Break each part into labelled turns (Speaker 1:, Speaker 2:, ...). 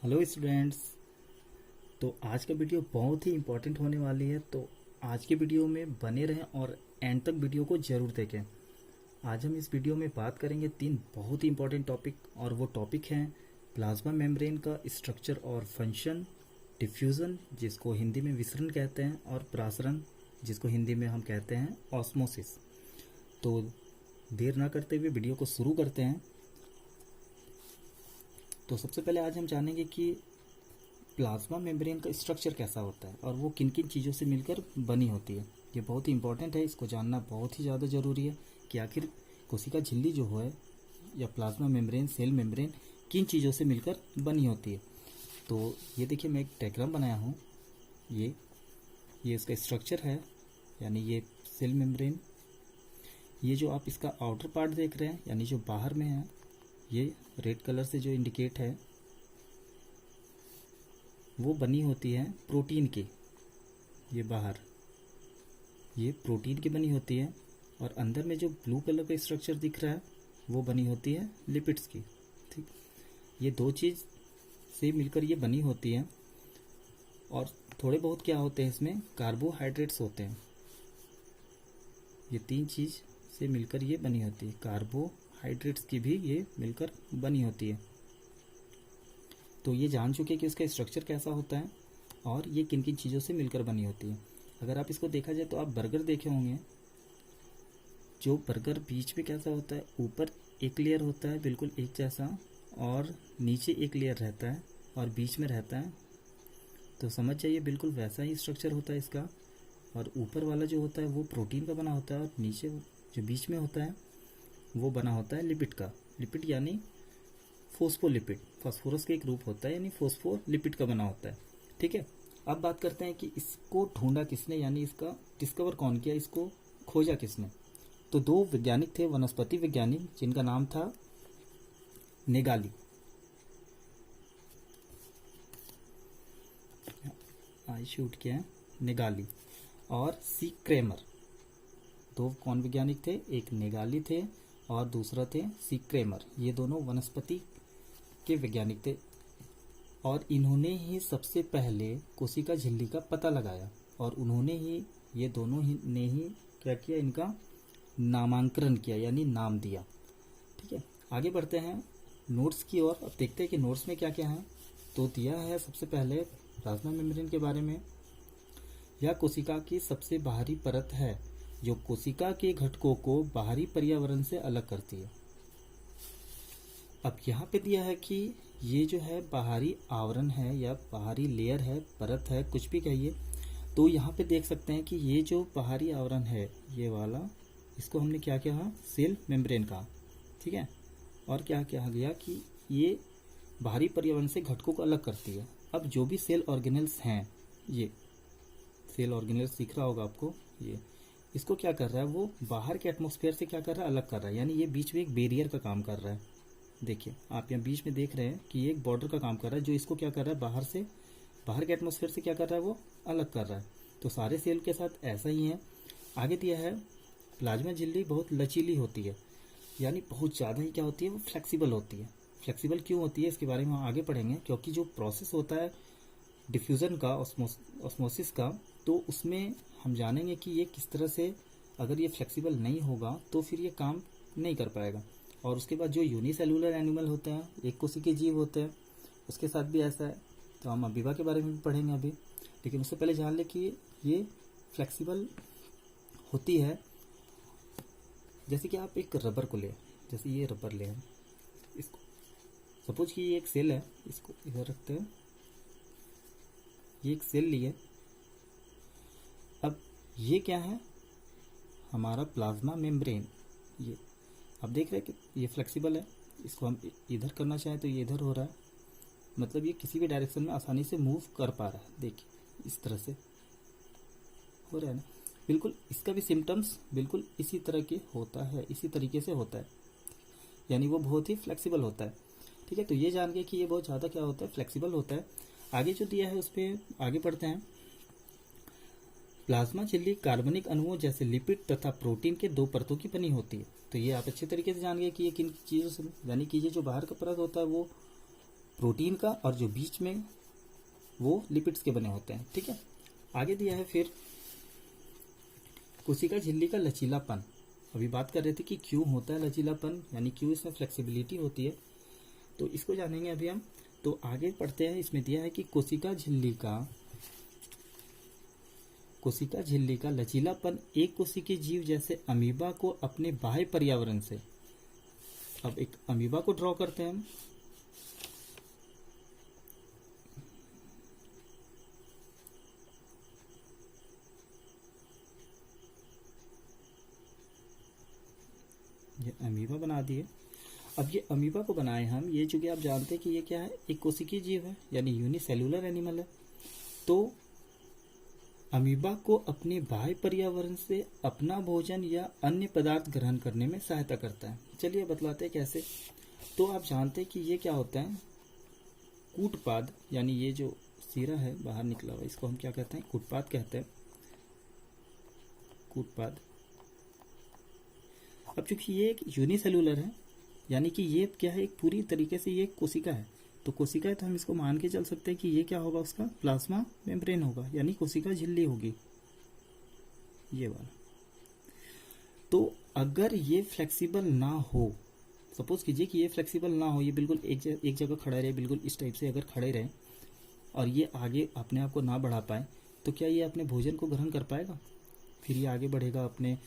Speaker 1: Hello students. तो आज का वीडियो बहुत ही इम्पोर्टेंट होने वाली है, तो आज के वीडियो में बने रहें और एंड तक वीडियो को ज़रूर देखें। आज हम इस वीडियो में बात करेंगे तीन बहुत ही इम्पोर्टेंट टॉपिक, और वो टॉपिक हैं प्लाज्मा मेम्ब्रेन का स्ट्रक्चर और फंक्शन, डिफ्यूज़न जिसको हिंदी में विसरण कहते हैं, और प्रासरण जिसको हिंदी में हम कहते हैं ऑस्मोसिस। तो देर ना करते हुए वीडियो को शुरू करते हैं। तो सबसे पहले आज हम जानेंगे कि प्लाज्मा मेम्ब्रेन का स्ट्रक्चर कैसा होता है और वो किन किन चीज़ों से मिलकर बनी होती है। ये बहुत ही इंपॉर्टेंट है, इसको जानना बहुत ही ज़्यादा ज़रूरी है कि आखिर कोशिका झिल्ली जो है या प्लाज्मा मेम्ब्रेन, सेल मेम्ब्रेन किन चीज़ों से मिलकर बनी होती है। तो ये देखिए, मैं एक डायग्राम बनाया हूँ। ये इसका स्ट्रक्चर है, यानी ये सेल मेम्ब्रेन। ये जो आप इसका आउटर पार्ट देख रहे हैं, यानी जो बाहर में है, ये रेड कलर से जो इंडिकेट है वो बनी होती है प्रोटीन की। ये बाहर ये प्रोटीन की बनी होती है, और अंदर में जो ब्लू कलर का स्ट्रक्चर दिख रहा है वो बनी होती है लिपिड्स की। ठीक, ये दो चीज़ से मिलकर ये बनी होती है। और थोड़े बहुत क्या होते हैं इसमें, कार्बोहाइड्रेट्स होते हैं। ये तीन चीज़ से मिलकर ये बनी होती है। कार्बोहाइड्रेट्स की भी ये मिलकर बनी होती है। तो ये जान चुके कि इसका स्ट्रक्चर कैसा होता है और ये किन किन चीज़ों से मिलकर बनी होती है। अगर आप इसको देखा जाए तो आप बर्गर देखे होंगे। जो बर्गर बीच में कैसा होता है, ऊपर एक लेयर होता है बिल्कुल एक जैसा, और नीचे एक लेयर रहता है और बीच में रहता है। तो समझ जाइए बिल्कुल वैसा ही स्ट्रक्चर होता है इसका। और ऊपर वाला जो होता है वो प्रोटीन का बना होता है, और नीचे जो बीच में होता है वो बना होता है लिपिड का। लिपिड यानी फोस्फोलिपिड, फास्फोरस का एक रूप होता है, यानी फोस्फोलिपिड का बना होता है। ठीक है, अब बात करते हैं कि इसको ढूंढा किसने, यानी इसका डिस्कवर कौन किया, इसको खोजा किसने। तो दो वैज्ञानिक थे, वनस्पति वैज्ञानिक, जिनका नाम था नेगाली। आई शूट किया है, नेगाली और सी क्रेमर। दो कौन वैज्ञानिक थे, एक नेगाली थे और दूसरा थे सी क्रेमर। ये दोनों वनस्पति के वैज्ञानिक थे, और इन्होंने ही सबसे पहले कोशिका झिल्ली का पता लगाया, और उन्होंने ही, ये दोनों ही ने ही क्या किया, इनका नामांकन किया, यानी नाम दिया। ठीक है, आगे बढ़ते हैं नोट्स की ओर। अब देखते हैं कि नोट्स में क्या क्या है। तो दिया है सबसे पहले प्लाज्मा मेम्ब्रेन के बारे में। यह कोशिका की सबसे बाहरी परत है जो कोशिका के घटकों को बाहरी पर्यावरण से अलग करती है। अब यहाँ पे दिया है कि ये जो है बाहरी आवरण है या बाहरी लेयर है, परत है, कुछ भी कहिए। तो यहाँ पे देख सकते हैं कि ये जो बाहरी आवरण है, ये वाला, इसको हमने क्या कहा, सेल मेम्ब्रेन कहा। ठीक है, और क्या कहा गया कि ये बाहरी पर्यावरण से घटकों को अलग करती है। अब जो भी सेल ऑर्गेनेल्स हैं, ये सेल ऑर्गेनेल्स दिख रहा होगा आपको, ये इसको क्या कर रहा है, वो बाहर के एटमॉस्फेयर से क्या कर रहा है, अलग कर रहा है। यानी ये बीच में एक बैरियर का काम कर रहा है। देखिए, आप यहाँ बीच में देख रहे हैं कि ये एक बॉर्डर का काम कर रहा है, जो इसको क्या कर रहा है, बाहर के एटमॉस्फेयर से क्या कर रहा है, वो अलग कर रहा है। तो सारे सेल के साथ ऐसा ही है। आगे दिया है प्लाज्मा झिल्ली बहुत लचीली होती है, यानी बहुत ज़्यादा ही क्या होती है, वो फ्लेक्सिबल होती है। फ्लेक्सिबल क्यों होती है इसके बारे में हम आगे पढ़ेंगे, क्योंकि जो प्रोसेस होता है डिफ्यूज़न का, ऑस्मोसिस का, तो उसमें हम जानेंगे कि ये किस तरह से, अगर ये फ्लेक्सिबल नहीं होगा तो फिर ये काम नहीं कर पाएगा। और उसके बाद जो यूनिसेलुलर एनिमल होते हैं, एक कोशिकीय जीव होते हैं, उसके साथ भी ऐसा है। तो हम अमीबा के बारे में भी पढ़ेंगे अभी, लेकिन उससे पहले जान ले कि ये फ्लेक्सिबल होती है। जैसे कि आप एक रबर को ले, जैसे ये रबर ले, हम इसको सपोज कि ये एक सेल है, इसको इधर रखते हैं, ये एक सेल लिए। अब ये क्या है, हमारा प्लाज्मा मेम्ब्रेन। ये आप देख रहे हैं कि ये फ्लेक्सिबल है, इसको हम इधर करना चाहें तो ये इधर हो रहा है, मतलब ये किसी भी डायरेक्शन में आसानी से मूव कर पा रहा है। देखिए इस तरह से हो रहा है ना, बिल्कुल इसका भी सिम्टम्स बिल्कुल इसी तरह के होता है, इसी तरीके से होता है, यानी वो बहुत ही फ्लेक्सिबल होता है। ठीक है, तो ये जान गए कि ये बहुत ज़्यादा क्या होता है, फ्लेक्सिबल होता है। आगे जो दिया है उस पर आगे बढ़ते हैं। प्लाज्मा झिल्ली कार्बनिक अणुओं जैसे लिपिड तथा प्रोटीन के दो परतों की बनी होती है। तो ये आप अच्छे तरीके से जान गए कि ये किन चीज़ों से, यानी कि ये जो बाहर का परत होता है वो प्रोटीन का, और जो बीच में वो लिपिड्स के बने होते हैं। ठीक है, आगे दिया है फिर कोशिका झिल्ली का लचीलापन। अभी बात कर रहे थे कि क्यों होता है लचीलापन, यानी क्यों इसमें फ्लेक्सिबिलिटी होती है, तो इसको जानेंगे अभी हम। तो आगे पढ़ते हैं, इसमें दिया है कि कोशिका झिल्ली का लचीलापन एक कोशिकीय जीव जैसे अमीबा को अपने बाह्य पर्यावरण से, अब एक अमीबा को ड्रॉ करते हैं हम, ये अमीबा बना दिए। अब ये अमीबा को बनाए हम, ये चूंकि आप जानते हैं कि ये क्या है, एक कोशिकीय जीव है, यानी यूनिसेल्युलर एनिमल है। तो अमीबा को अपने बाह्य पर्यावरण से अपना भोजन या अन्य पदार्थ ग्रहण करने में सहायता करता है। चलिए बतलाते हैं कैसे। तो आप जानते हैं कि ये क्या होता है, कूटपाद, यानी ये जो सीरा है बाहर निकला हुआ, इसको हम क्या कहते हैं, कूटपाद कहते हैं, कूटपाद। अब चूंकि ये एक यूनिसेल्युलर है, यानी कि ये क्या है, एक पूरी तरीके से ये कोशिका है, तो कोशिका है तो हम इसको मान के चल सकते हैं कि ये क्या होगा, उसका प्लाज्मा मेम्ब्रेन होगा, यानी कोशिका झिल्ली होगी ये वाला। तो अगर ये फ्लेक्सिबल ना हो, सपोज कीजिए कि ये फ्लेक्सिबल ना हो, ये बिल्कुल एक जगह खड़ा रहे, बिल्कुल इस टाइप से अगर खड़े रहे और ये आगे अपने आप को ना बढ़ा पाए, तो क्या ये अपने भोजन को ग्रहण कर पाएगा? फिर ये आगे बढ़ेगा, अपने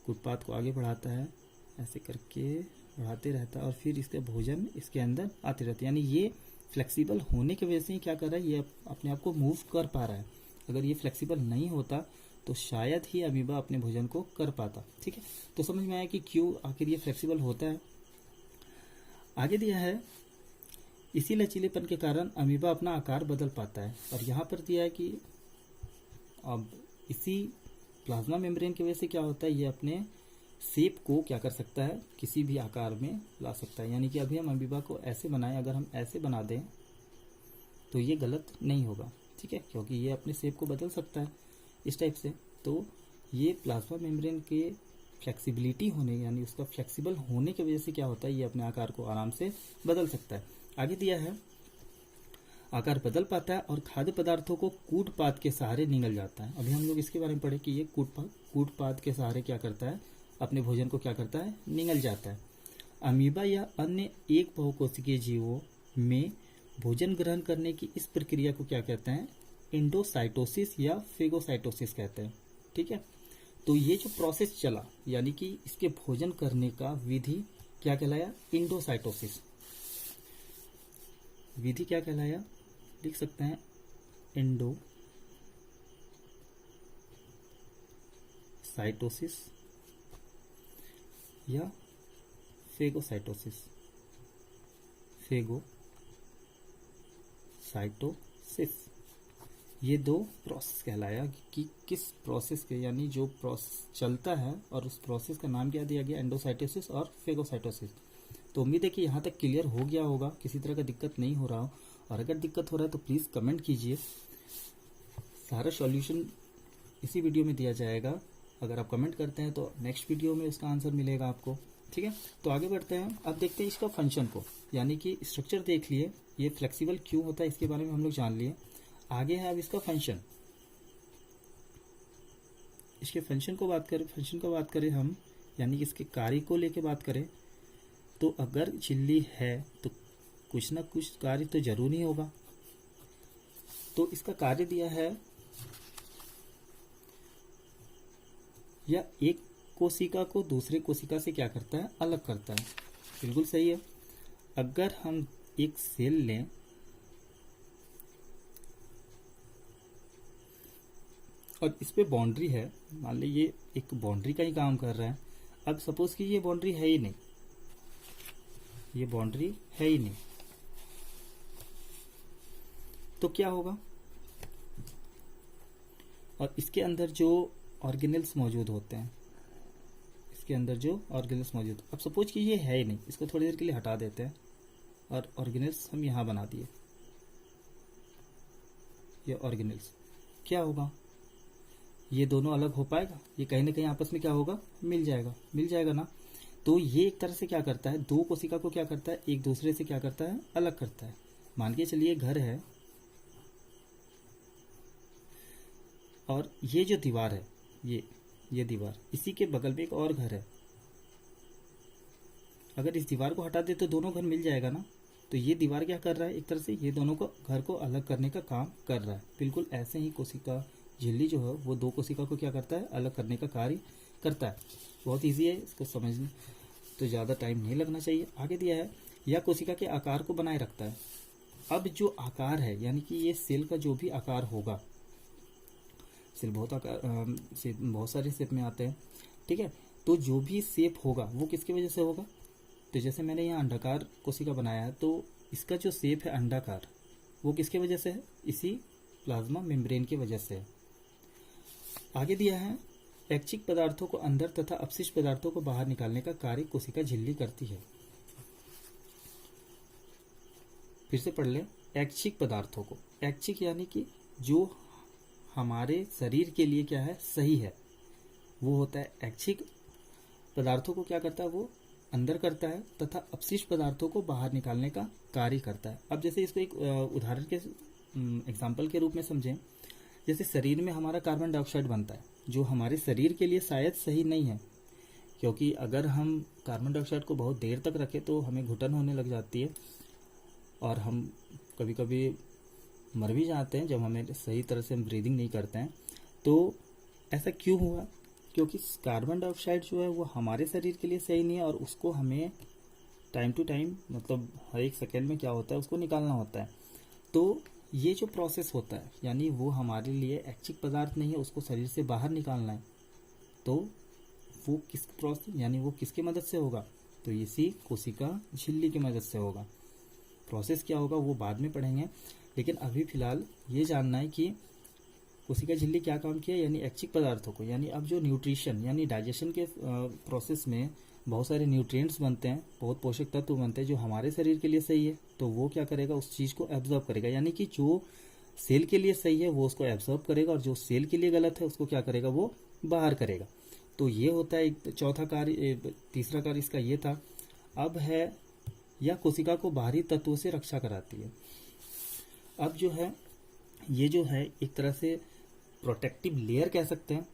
Speaker 1: उत्पाद को आगे बढ़ाता है, ऐसे करके बढ़ाते रहता है और फिर इसका भोजन इसके अंदर आते रहते हैं। यानी ये फ्लेक्सिबल होने की वजह से क्या कर रहा है, ये अपने आप को मूव कर पा रहा है। अगर ये फ्लेक्सिबल नहीं होता तो शायद ही अमीबा अपने भोजन को कर पाता। ठीक है, तो समझ में आया कि क्यों आखिर ये फ्लेक्सिबल होता है। आगे दिया है, इसी लचीलेपन के कारण अमीबा अपना आकार बदल पाता है, और यहाँ पर दिया है कि अब इसी प्लाज्मा मेम्ब्रेन की वजह से क्या होता है, ये अपने शेप को क्या कर सकता है, किसी भी आकार में ला सकता है। यानी कि अभी हम अमीबा को ऐसे बनाएं, अगर हम ऐसे बना दें तो ये गलत नहीं होगा। ठीक है, क्योंकि ये अपने शेप को बदल सकता है इस टाइप से। तो ये प्लाज्मा मेम्ब्रेन के फ्लेक्सिबिलिटी होने, यानी उसका फ्लेक्सिबल होने की वजह से क्या होता है, ये अपने आकार को आराम से बदल सकता है। आगे दिया है, आकार बदल पाता है और खाद्य पदार्थों को कूटपाद के सहारे निगल जाता है। अभी हम लोग इसके बारे में पढ़े कि ये कूटपाद के सहारे क्या करता है, अपने भोजन को क्या करता है, निगल जाता है। अमीबा या अन्य एक बहुकोशिकीय जीवों में भोजन ग्रहण करने की इस प्रक्रिया को क्या कहते हैं, इंडोसाइटोसिस या फेगोसाइटोसिस कहते हैं। ठीक है, तो ये जो प्रोसेस चला, यानी कि इसके भोजन करने का विधि क्या कहलाया, इंडोसाइटोसिस। विधि क्या कहलाया, लिख सकते हैं इंडोसाइटोसिस या फेगोसाइटोसिस। ये दो प्रोसेस कहलाया कि किस प्रोसेस के, यानी जो प्रोसेस चलता है और उस प्रोसेस का नाम क्या दिया गया, एंडोसाइटोसिस और फेगोसाइटोसिस। तो उम्मीद है कि यहाँ तक क्लियर हो गया होगा, किसी तरह का दिक्कत नहीं हो रहा हो, और अगर दिक्कत हो रहा है तो प्लीज़ कमेंट कीजिए। सारा सॉल्यूशन इसी वीडियो में दिया जाएगा। अगर आप कमेंट करते हैं तो नेक्स्ट वीडियो में उसका आंसर मिलेगा आपको। ठीक है, तो आगे बढ़ते हैं। अब देखते हैं इसका फंक्शन को, यानी कि स्ट्रक्चर देख लिए, ये फ्लेक्सिबल क्यों होता है इसके बारे में हम लोग जान लिए। आगे है अब इसका फंक्शन। इसके फंक्शन को बात करें हम, यानी कि इसके कार्य को लेके बात करें, तो अगर झिल्ली है तो कुछ ना कुछ कार्य तो जरूर ही होगा। तो इसका कार्य दिया है, या एक कोशिका को दूसरे कोशिका से क्या करता है, अलग करता है। बिल्कुल सही है। अगर हम एक सेल लें और इस पे बाउंड्री है, मान ली ये एक बाउंड्री का ही काम कर रहा है। अब सपोज कि ये बाउंड्री है ही नहीं, ये बाउंड्री है ही नहीं, तो क्या होगा, और इसके अंदर जो ऑर्गेनेल्स मौजूद होते हैं, इसके अंदर जो ऑर्गेनेल्स मौजूद, अब सपोज कि ये है ही नहीं, इसको थोड़ी देर के लिए हटा देते हैं और ऑर्गेनेल्स हम यहां बना दिए, ये ऑर्गेनेल्स, क्या होगा, ये दोनों अलग हो पाएगा, ये कहीं ना कहीं आपस में क्या होगा, मिल जाएगा ना। तो ये एक तरह से क्या करता है, दो कोशिका को क्या करता है, एक दूसरे से क्या करता है, अलग करता है। मान के चलिए घर है और ये जो दीवार है, ये दीवार, इसी के बगल में एक और घर है। अगर इस दीवार को हटा दे तो दोनों घर मिल जाएगा ना। तो ये दीवार क्या कर रहा है, एक तरह से ये दोनों को घर को अलग करने का काम कर रहा है। बिल्कुल ऐसे ही कोशिका झिल्ली जो है वो दो कोशिका को क्या करता है, अलग करने का कार्य करता है। बहुत ईजी है, इसको समझने तो ज़्यादा टाइम नहीं लगना चाहिए। आगे दिया है, यह कोशिका के आकार को बनाए रखता है। अब जो आकार है, यानी कि ये सेल का जो भी आकार होगा, सेल बहुत सारे शेप में आते हैं, ठीक है। तो जो भी शेप होगा वो किसकी वजह से होगा, तो जैसे मैंने यहाँ अंडाकार कोशिका बनाया है, तो इसका जो शेप है अंडाकार, वो किसकी वजह से है, इसी प्लाज्मा मेम्ब्रेन की वजह से है। आगे दिया है, ऐच्छिक पदार्थों को अंदर तथा अपशिष्ट पदार्थों को बाहर निकालने का कार्य कोशिका झिल्ली करती है। फिर से पढ़ लें, ऐच्छिक पदार्थों को, ऐच्छिक यानी कि जो हमारे शरीर के लिए क्या है, सही है, वो होता है ऐच्छिक। पदार्थों को क्या करता है, वो अंदर करता है तथा अपशिष्ट पदार्थों को बाहर निकालने का कार्य करता है। अब जैसे इसको एक उदाहरण के एग्जाम्पल के रूप में समझें, जैसे शरीर में हमारा कार्बन डाइऑक्साइड बनता है, जो हमारे शरीर के लिए शायद सही नहीं है, क्योंकि अगर हम कार्बन डाइऑक्साइड को बहुत देर तक रखें तो हमें घुटन होने लग जाती है और हम कभी कभी मर भी जाते हैं जब हमें सही तरह से हम ब्रीदिंग नहीं करते हैं। तो ऐसा क्यों हुआ, क्योंकि कार्बन डाइऑक्साइड जो है वो हमारे शरीर के लिए सही नहीं है और उसको हमें टाइम टू टाइम, मतलब हर एक सेकेंड में क्या होता है, उसको निकालना होता है। तो ये जो प्रोसेस होता है, यानी वो हमारे लिए ऐच्छिक पदार्थ नहीं है, उसको शरीर से बाहर निकालना है। तो वो किस प्रोसेस, यानी वो किसकी मदद से होगा, तो इसी कोशिका झिल्ली की मदद से होगा। प्रोसेस क्या होगा वो बाद में पढ़ेंगे, लेकिन अभी फिलहाल ये जानना है कि कोशिका झिल्ली क्या काम किया, यानी ऐच्छिक पदार्थों को, यानी अब जो न्यूट्रिशन यानी डाइजेशन के प्रोसेस में बहुत सारे न्यूट्रिएंट्स बनते हैं, बहुत पोषक तत्व बनते हैं जो हमारे शरीर के लिए सही है, तो वो क्या करेगा, उस चीज़ को एब्जॉर्ब करेगा। यानी कि जो सेल के लिए सही है वो उसको एब्जॉर्ब करेगा और जो सेल के लिए गलत है उसको क्या करेगा, वो बाहर करेगा। तो ये होता है एक चौथा कार्य। तीसरा कार्य इसका ये था। अब है, यह कोशिका को बाहरी तत्वों से रक्षा कराती है। अब जो है, ये जो है एक तरह से प्रोटेक्टिव लेयर कह सकते हैं,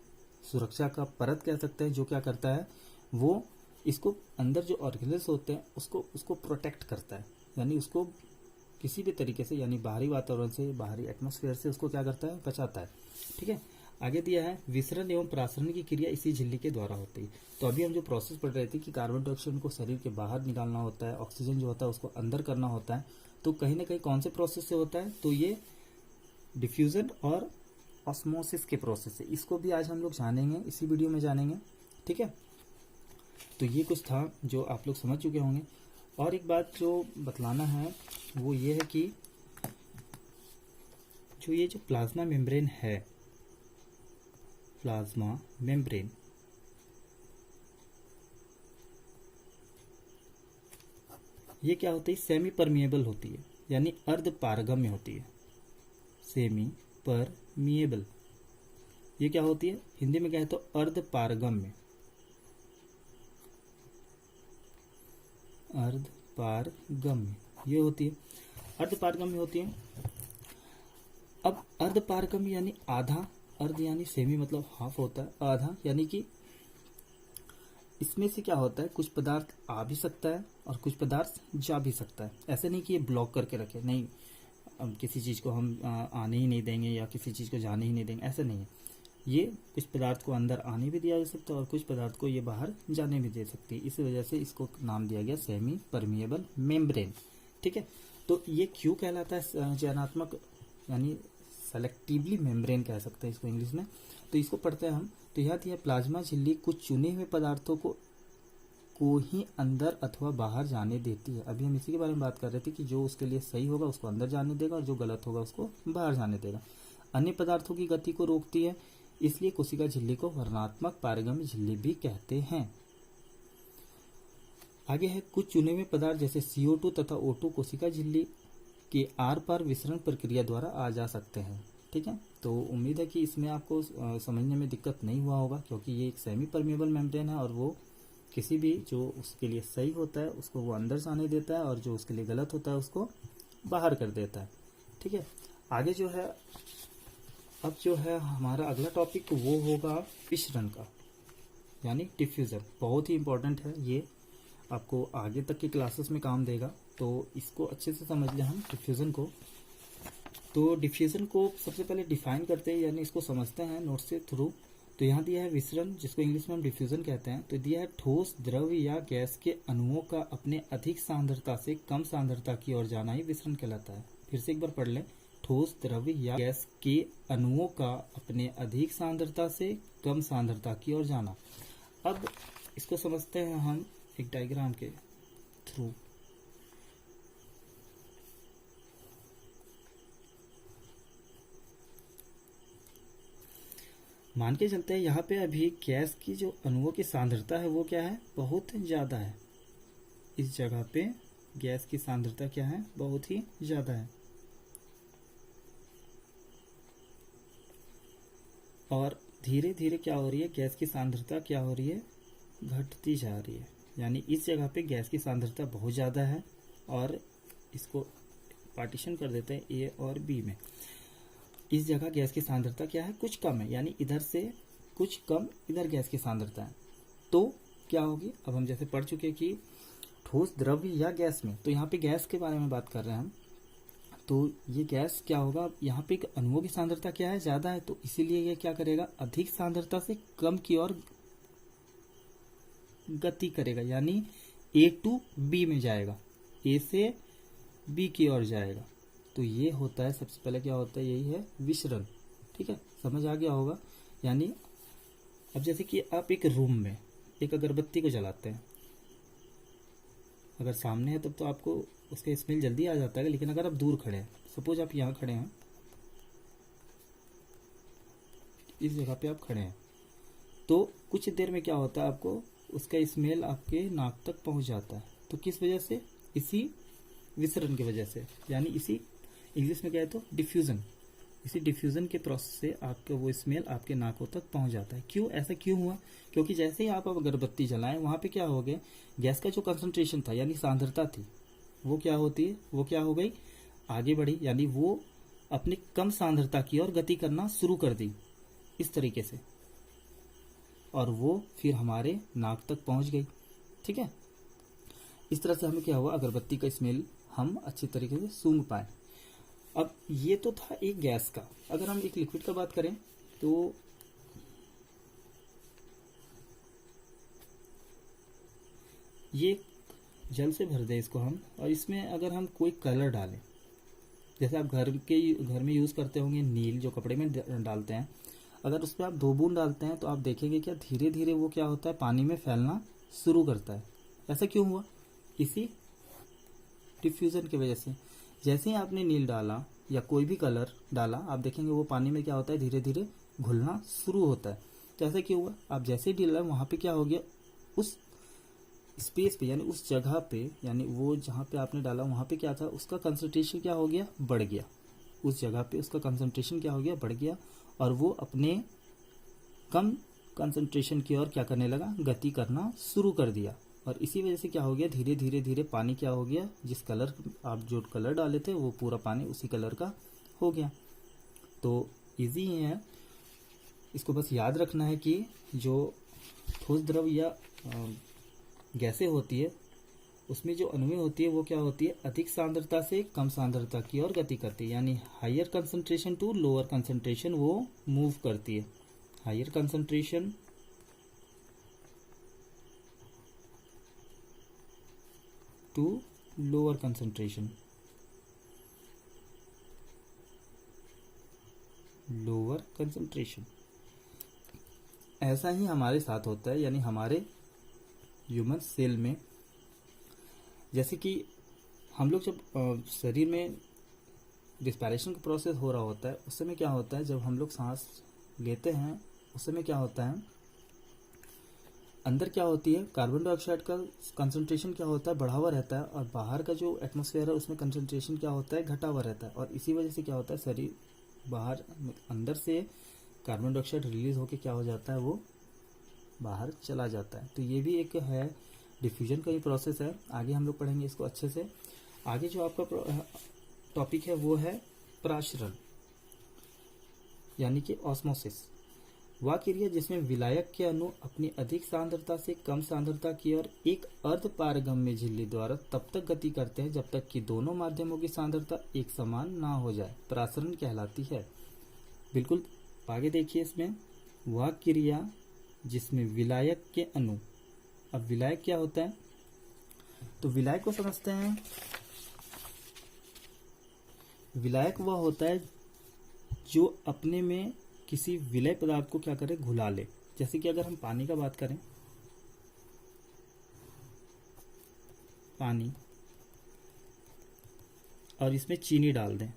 Speaker 1: सुरक्षा का परत कह सकते हैं, जो क्या करता है, वो इसको अंदर जो ऑर्गेनेल्स होते हैं उसको प्रोटेक्ट करता है, यानी उसको किसी भी तरीके से, यानी बाहरी वातावरण से, बाहरी एटमॉस्फेयर से उसको क्या करता है, बचाता है। ठीक है। आगे दिया है, विसरण एवं प्रासरण की क्रिया इसी झिल्ली के द्वारा होती है। तो अभी हम जो प्रोसेस पढ़ रहे थे कि कार्बन डाइऑक्साइड को शरीर के बाहर निकालना होता है, ऑक्सीजन जो होता है उसको अंदर करना होता है, तो कहीं ना कहीं कौन से प्रोसेस से होता है, तो ये डिफ्यूजन और ऑस्मोसिस के प्रोसेस से। इसको भी आज हम लोग जानेंगे, इसी वीडियो में जानेंगे। ठीक है। तो ये कुछ था जो आप लोग समझ चुके होंगे। और एक बात जो बतलाना है वो ये है कि जो ये जो प्लाज्मा मेम्ब्रेन है, प्लाज्मा मेम्ब्रेन, ये क्या होती है, सेमी परमिएबल होती है, यानी अर्ध पारगम्य होती है। सेमी परमिएबल, ये क्या होती है, हिंदी में कहे तो अर्ध पारगम्य, अर्ध पारगम्य ये होती है, अर्ध पारगम्य होती है। अब अर्ध पारगम्य यानी आधा, अर्ध यानी सेमी मतलब हाफ होता है, आधा यानी कि इसमें से क्या होता है, कुछ पदार्थ आ भी सकता है और कुछ पदार्थ जा भी सकता है। ऐसे नहीं कि ये ब्लॉक करके रखे, नहीं, अब किसी चीज़ को हम आने ही नहीं देंगे या किसी चीज़ को जाने ही नहीं देंगे, ऐसा नहीं है। ये कुछ पदार्थ को अंदर आने भी दिया जा सकता है और कुछ पदार्थ को ये बाहर जाने भी दे सकती है। इस वजह से इसको नाम दिया गया सेमी परमिएबल मेम्ब्रेन। ठीक है। तो ये क्यों कहलाता है चयनात्मक, यानी सेलेक्टिवली मेम्ब्रेन कह सकते हैं इसको इंग्लिश में। तो इसको पढ़ते हैं हम। तो यह थी प्लाज्मा झिल्ली कुछ चुने हुए पदार्थों को ही अंदर अथवा बाहर जाने देती है। अभी हम इसी के बारे में बात कर रहे थे कि जो उसके लिए सही होगा उसको अंदर जाने देगा और जो गलत होगा उसको बाहर जाने देगा। अन्य पदार्थों की गति को रोकती है, इसलिए कोशिका झिल्ली को वर्णात्मक पारगम्य झिल्ली भी कहते हैं। आगे है, कुछ चुने हुए पदार्थ जैसे CO2 तथा O2 कोशिका झिल्ली के आर पार विसरण प्रक्रिया द्वारा आ जा सकते हैं। ठीक है। तो उम्मीद है कि इसमें आपको समझने में दिक्कत नहीं हुआ होगा, क्योंकि ये एक सेमी परमिएबल मेम्ब्रेन है और वो किसी भी जो उसके लिए सही होता है उसको वो अंदर जाने देता है और जो उसके लिए गलत होता है उसको बाहर कर देता है। ठीक है, आगे जो है, अब जो है हमारा अगला टॉपिक वो होगा विसरण का, यानी डिफ्यूजन। बहुत ही इंपॉर्टेंट है ये, आपको आगे तक की क्लासेस में काम देगा, तो इसको अच्छे से समझ लें हम डिफ्यूजन को। तो डिफ्यूजन को सबसे पहले डिफाइन करते हैं, यानी इसको समझते हैं नोट्स के थ्रू। तो यहाँ दिया है विसरण, जिसको इंग्लिश में हम डिफ्यूजन कहते हैं। तो दिया है ठोस द्रव या गैस के अणुओं का अपने अधिक सांद्रता से कम सांद्रता की ओर जाना ही विसरण कहलाता है। फिर से एक बार पढ़ लें, ठोस द्रव या गैस के अणुओं का अपने अधिक सांद्रता से कम सांद्रता की ओर जाना। अब इसको समझते हैं हम एक डायग्राम के थ्रू। मान के चलते हैं यहाँ पे अभी गैस की जो अणुओं की सांद्रता है वो क्या है, बहुत ज्यादा है। इस जगह पे गैस की सांद्रता क्या है, बहुत ही ज्यादा है। और धीरे धीरे क्या हो रही है, गैस की सांद्रता क्या हो रही है, घटती जा रही है। यानी इस जगह पे गैस की सांद्रता बहुत ज्यादा है, और इसको पार्टीशन कर देते हैं ए और बी में। इस जगह गैस की सांद्रता क्या है, कुछ कम है, यानी इधर से कुछ कम इधर गैस की सांद्रता है। तो क्या होगी, अब हम जैसे पढ़ चुके कि ठोस द्रव या गैस में, तो यहाँ पे गैस के बारे में बात कर रहे हैं हम। तो ये गैस क्या होगा, यहाँ पे अणुओं की सांद्रता क्या है, ज्यादा है, तो इसीलिए ये क्या करेगा, अधिक सांद्रता से कम की ओर गति करेगा, यानी ए टू बी में जाएगा, ए से बी की ओर जाएगा। तो ये होता है, सबसे पहले क्या होता है, यही है विसरण। ठीक है, समझ आ गया होगा। यानी अब जैसे कि आप एक रूम में एक अगरबत्ती को जलाते हैं, अगर सामने है तब तो आपको उसका स्मेल जल्दी आ जाता है, लेकिन अगर आप दूर खड़े हैं, सपोज आप यहाँ खड़े हैं, इस जगह पे आप खड़े हैं, तो कुछ देर में क्या होता है, आपको उसका स्मेल आपके नाक तक पहुंच जाता है। तो किस वजह से, इसी विसरण की वजह से, यानी इसी इंग्लिश में क्या है तो डिफ्यूजन, इसी डिफ्यूजन के प्रोसेस से आपका वो स्मेल आपके नाकों तक पहुंच जाता है। क्यों, ऐसा क्यों हुआ, क्योंकि जैसे ही आप अगरबत्ती जलाएं, वहां पे क्या हो गया, गैस का जो कंसंट्रेशन था यानी सांद्रता थी, वो क्या होती है, वो क्या हो गई, आगे बढ़ी, यानी वो अपनी कम सांद्रता की ओर गति करना शुरू कर दी इस तरीके से, और वो फिर हमारे नाक तक पहुंच गई। ठीक है, इस तरह से हमें क्या हुआ, अगरबत्ती का स्मेल हम अच्छी तरीके से सूंघ पाए। अब ये तो था एक गैस का। अगर हम एक लिक्विड का बात करें, तो ये जल से भर दें इसको हम, और इसमें अगर हम कोई कलर डालें, जैसे आप घर में यूज करते होंगे नील, जो कपड़े में डालते हैं, अगर उस पर आप 2 बूंद डालते हैं तो आप देखेंगे क्या धीरे धीरे वो क्या होता है, पानी में फैलना शुरू करता है। ऐसा क्यों हुआ, इसी डिफ्यूजन की वजह से। जैसे ही आपने नील डाला या कोई भी कलर डाला, आप देखेंगे वो पानी में क्या होता है, धीरे धीरे घुलना शुरू होता है। तो ऐसा क्यों हुआ, आप जैसे ही डाला वहां पे क्या हो गया, उस स्पेस पे यानी उस जगह पे, यानी वो जहां पे आपने डाला वहां पे क्या था, उसका कंसंट्रेशन क्या हो गया, बढ़ गया। उस जगह पे उसका कंसंट्रेशन क्या हो गया, बढ़ गया, और वो अपने कम कंसंट्रेशन की ओर क्या करने लगा, गति करना शुरू कर दिया। और इसी वजह से क्या हो गया, धीरे धीरे धीरे पानी क्या हो गया, जिस कलर आप जो कलर डाले थे वो पूरा पानी उसी कलर का हो गया। तो इजी है, इसको बस याद रखना है कि जो ठोस द्रव या गैसें होती है, उसमें जो अणुएं होती है वो क्या होती है, अधिक सांद्रता से कम सांद्रता की ओर गति करती है, यानी higher concentration to lower concentration वो मूव करती है। Higher concentration to lower concentration, lower concentration. ऐसा ही हमारे साथ होता है, यानी हमारे ह्यूमन सेल में, जैसे कि हम लोग जब शरीर में रिस्पायरेशन का प्रोसेस हो रहा होता है, उस समय क्या होता है, जब हम लोग सांस लेते हैं उस समय क्या होता है, अंदर क्या होती है, कार्बन डाइऑक्साइड का कंसंट्रेशन क्या होता है, बढ़ा हुआ रहता है, और बाहर का जो एटमॉस्फेयर है उसमें कंसंट्रेशन क्या होता है, घटा हुआ रहता है। और इसी वजह से क्या होता है, शरीर बाहर अंदर से कार्बन डाइऑक्साइड रिलीज होकर क्या हो जाता है, वो बाहर चला जाता है। तो ये भी एक है, डिफ्यूजन का ही प्रोसेस है। आगे हम लोग पढ़ेंगे इसको अच्छे से। आगे जो आपका टॉपिक है वो है प्रासरण यानी कि ऑस्मोसिस। वह क्रिया जिसमें विलायक के अणु अपनी अधिक सांद्रता से कम सांद्रता की ओर एक अर्ध पारगम्य झिल्ली द्वारा तब तक गति करते हैं जब तक कि दोनों माध्यमों की सांद्रता एक समान ना हो जाए, प्रासरण कहलाती है। बिल्कुल आगे देखिए इसमें, वह क्रिया जिसमें विलायक के अणु, अब विलायक क्या होता है तो विलायक को समझते हैं। विलायक वह होता है जो अपने में किसी विलय पदार्थ को क्या करे, घुला ले। जैसे कि अगर हम पानी का बात करें, पानी और इसमें चीनी डाल दें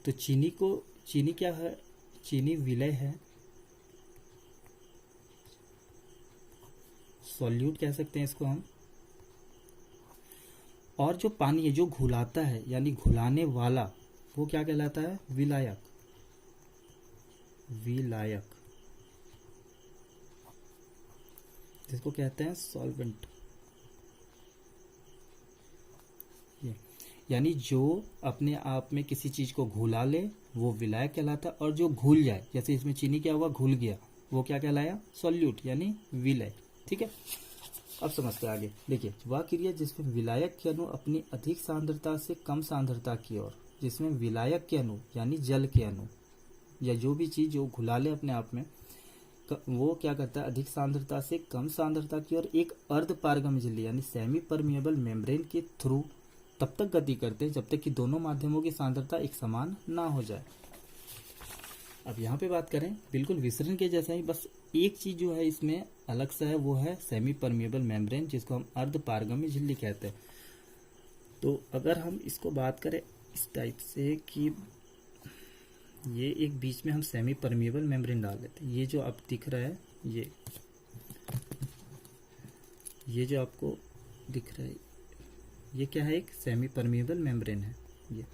Speaker 1: तो चीनी क्या है, चीनी विलय है, सॉल्यूट कह सकते हैं इसको हम। और जो पानी है जो घुलाता है यानी घुलाने वाला, वो क्या कहलाता है, विलायक। विलायक जिसको कहते हैं सॉल्वेंट। यानी जो अपने आप में किसी चीज को घुला ले वो विलायक कहलाता है, और जो घुल जाए, जैसे इसमें चीनी क्या हुआ, घुल गया, वो क्या कहलाया, सॉल्यूट यानी विलय। ठीक है, अब समझते हैं आगे। देखिए, वह क्रिया जिसमें विलायक के अणु अपनी अधिक सांद्रता से कम सांद्रता की ओर, जिसमें विलायक के अणु यानी जल के अणु या जो भी चीज जो घुला ले अपने आप में, वो क्या करता है, अधिक सांद्रता से कम सांद्रता की ओर एक अर्ध पारगम्य झिल्ली यानी सेमी परमिएबल मेम्ब्रेन के थ्रू तब तक गति करते हैं जब तक कि दोनों माध्यमों की सांद्रता एक समान ना हो जाए। अब यहाँ पे बात करें बिल्कुल विसरण के जैसा ही, बस एक चीज जो है इसमें अलग सा है, वो है सेमी परमिएबल मेम्ब्रेन, जिसको हम अर्ध पारगम्य झिल्ली कहते हैं। तो अगर हम इसको बात करें इस टाइप से कि ये एक बीच में हम सेमी परमिएबल मेम्ब्रेन डाल देते हैं, ये जो आप दिख रहा है, ये जो आपको दिख रहा है, ये क्या है, एक सेमी परमिएबल मेम्ब्रेन है ये।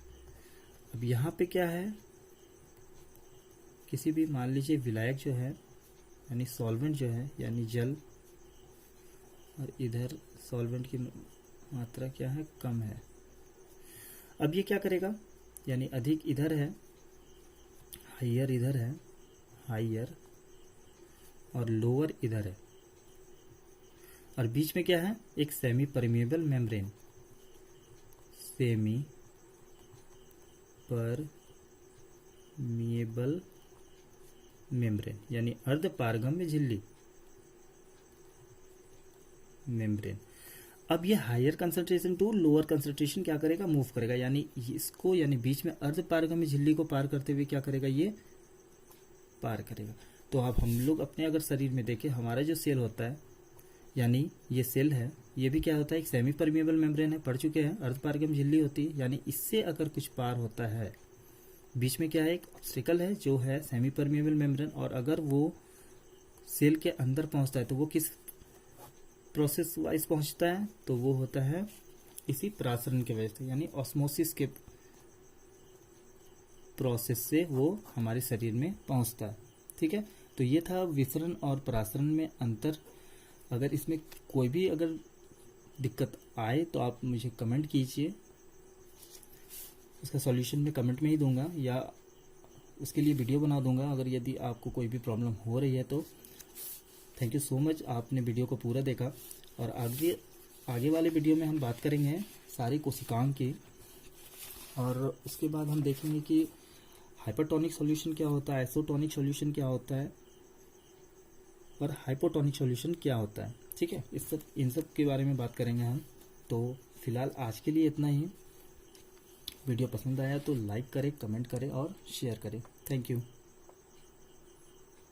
Speaker 1: अब यहाँ पे क्या है, किसी भी मान लीजिए विलायक जो है यानी सॉल्वेंट जो है यानी जल, और इधर सॉल्वेंट की मात्रा क्या है, कम है। अब ये क्या करेगा, यानी अधिक इधर है, हाइयर इधर है, हाइयर, और लोअर इधर है, और बीच में क्या है, एक semi permeable membrane, semi permeable membrane यानी अर्ध पारगम्य झिल्ली मेम्ब्रेन। अब ये higher concentration to lower concentration क्या करेगा, मूव करेगा, यानी इसको यानी बीच में अर्ध पारगम्य झिल्ली को पार करते हुए क्या करेगा, ये पार करेगा। तो अब हम लोग अपने अगर शरीर में देखें, हमारा जो सेल होता है यानी ये सेल है, ये भी क्या होता है, एक सेमी परमिएबल मेम्ब्रेन है, पढ़ चुके हैं, अर्ध पारगम्य झिल्ली होती है। यानी इससे अगर कुछ पार होता है, बीच में क्या है, एक ऑब्स्टेकल है जो है सेमी परमिएबल मेम्ब्रेन, और अगर वो सेल के अंदर पहुंचता है तो वो किस प्रोसेस वाइज पहुंचता है, तो वो होता है इसी प्रासरण के वजह से, यानी ऑस्मोसिस के प्रोसेस से वो हमारे शरीर में पहुंचता है। ठीक है, तो ये था विसरण और प्रासरण में अंतर। अगर इसमें कोई भी अगर दिक्कत आए तो आप मुझे कमेंट कीजिए, उसका सॉल्यूशन मैं कमेंट में ही दूंगा या उसके लिए वीडियो बना दूंगा अगर यदि आपको कोई भी प्रॉब्लम हो रही है तो। थैंक यू सो मच, आपने वीडियो को पूरा देखा। और आगे वाले वीडियो में हम बात करेंगे सारी कोशिकाओं की, और उसके बाद हम देखेंगे कि हाइपरटोनिक सॉल्यूशन क्या होता है, आइसोटोनिक सॉल्यूशन क्या होता है, और हाइपोटोनिक सॉल्यूशन क्या होता है। ठीक है, इन सब के बारे में बात करेंगे हम। तो फिलहाल आज के लिए इतना ही। वीडियो पसंद आया तो लाइक करें, कमेंट करें और शेयर करें। Thank you.